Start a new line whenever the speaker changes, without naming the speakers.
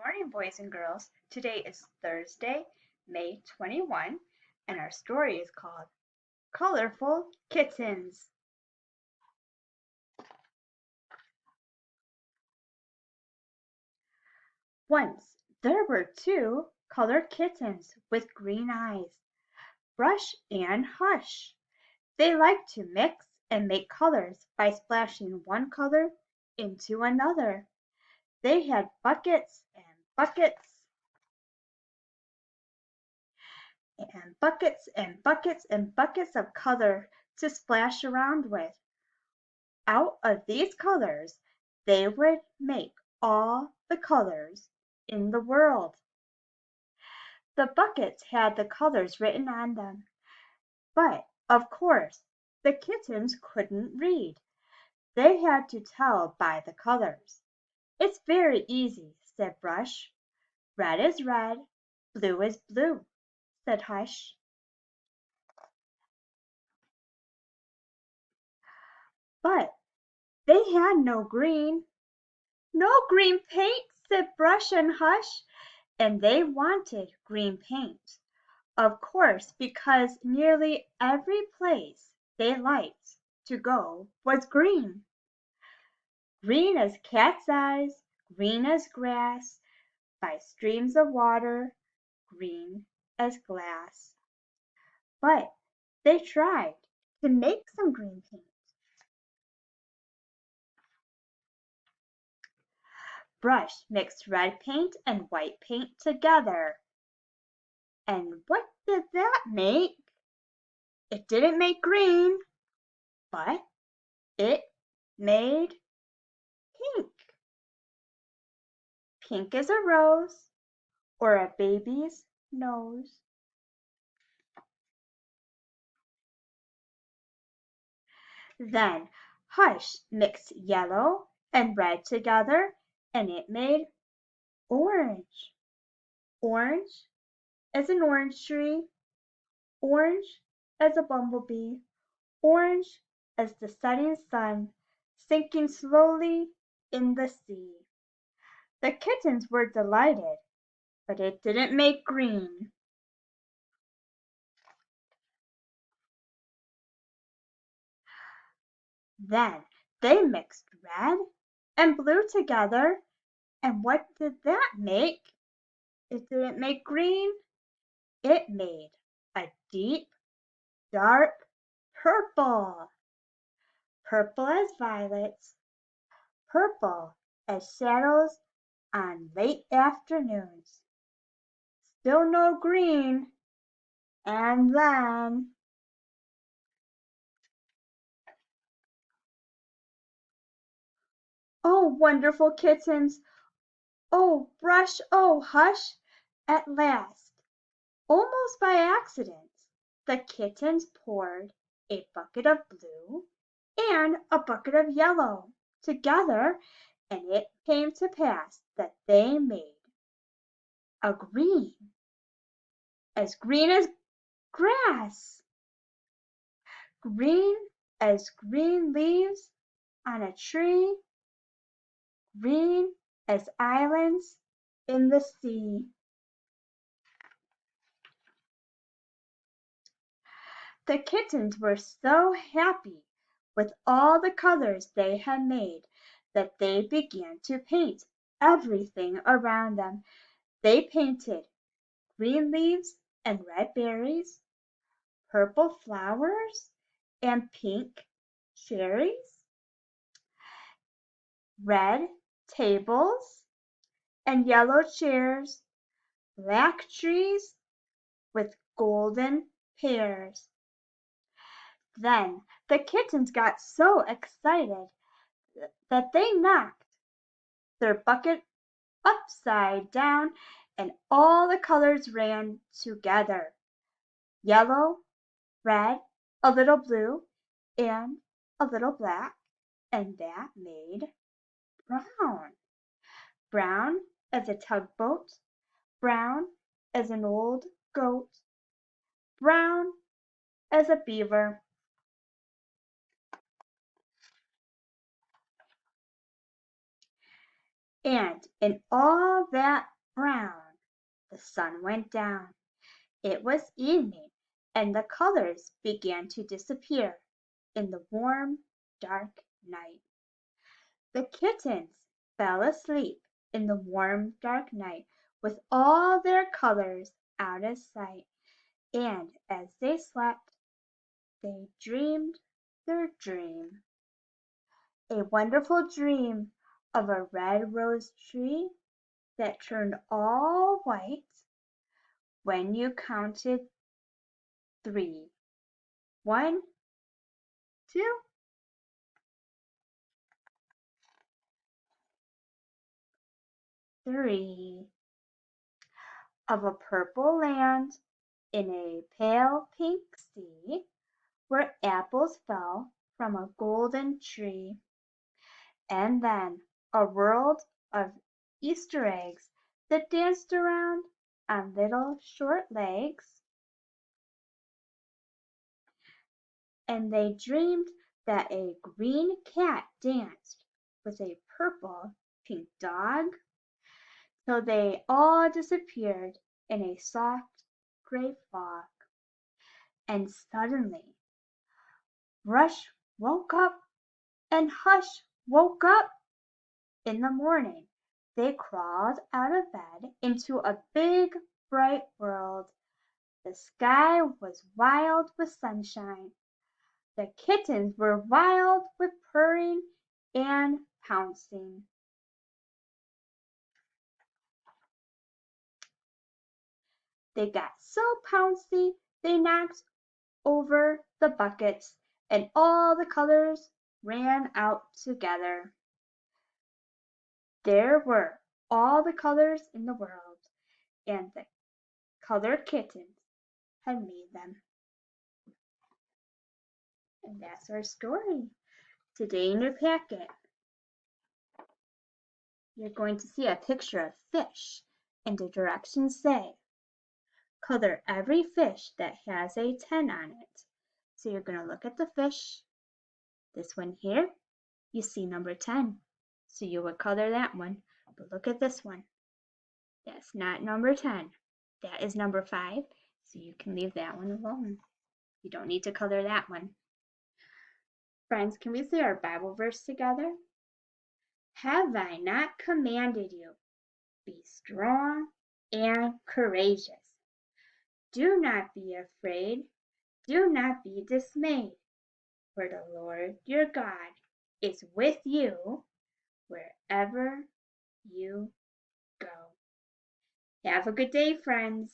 morning, boys and girls. Today is Thursday, May 21, and our story is called Colorful Kittens. Once there were two colored kittens with green eyes, Brush and Hush. They liked to mix and make colors by splashing one color into another. They had buckets and buckets and buckets and buckets and buckets of color to splash around with. Out of these colors they would make all the colors in the world. The buckets had the colors written on them, but of course the kittens couldn't read. They had to tell by the colors. "It's very easy," said Brush. "Red is red, blue is blue," said Hush. But they had no green. "No green paint," said Brush and Hush, and they wanted green paint, of course, because nearly every place they liked to go was green. Green as cat's eyes, green as grass, by streams of water, green as glass. But they tried to make some green paint. Brush mixed red paint and white paint together. And what did that make? It didn't make green, but it made pink. Pink as a rose or a baby's nose. Then Hush mixed yellow and red together and it made orange. Orange as an orange tree, orange as a bumblebee, orange as the setting sun sinking slowly in the sea. The kittens were delighted, but it didn't make green. Then they mixed red and blue together, and what did that make? It didn't make green, it made a deep, dark purple. Purple as violets, purple as shadows on late afternoons. Still no green, and then oh, wonderful kittens! Oh, Brush! Oh, Hush! At last, almost by accident, the kittens poured a bucket of blue and a bucket of yellow together, and it came to pass that they made a green as grass, green as green leaves on a tree, green as islands in the sea. The kittens were so happy with all the colors they had made that they began to paint everything around them. They painted green leaves and red berries, purple flowers and pink cherries, red tables and yellow chairs, black trees with golden pears. Then the kittens got so excited that they knocked their bucket upside down and all the colors ran together. Yellow, red, a little blue, and a little black, and that made brown. Brown as a tugboat, brown as an old goat, brown as a beaver. And in all that brown, the sun went down. It was evening, and the colors began to disappear in the warm, dark night. The kittens fell asleep in the warm, dark night with all their colors out of sight, and as they slept, they dreamed their dream. A wonderful dream of a red rose tree that turned all white when you counted 3. 1, 2, 3. Of a purple land in a pale pink sea, where apples fell from a golden tree. And then a world of Easter eggs that danced around on little short legs. And they dreamed that a green cat danced with a purple pink dog, till they all disappeared in a soft gray fog. And suddenly Rush woke up and Hush woke up. In the morning they crawled out of bed into a big bright world. The sky was wild with sunshine. The kittens were wild with purring and pouncing. They got so pouncy they knocked over the buckets, and all the colors ran out together. There were all the colors in the world, and the colored kittens had made them. And that's our story. Today in your packet, you're going to see a picture of fish, and the directions say, color every fish that has a 10 on it. So you're going to look at the fish. This one here, you see number 10. So you would color that one. But look at this one. That's not number 10. That is number 5. So you can leave that one alone. You don't need to color that one. Friends, can we say our Bible verse together? Have I not commanded you? Be strong and courageous. Do not be afraid. Do not be dismayed. For the Lord your God is with you wherever you go. Have a good day, friends.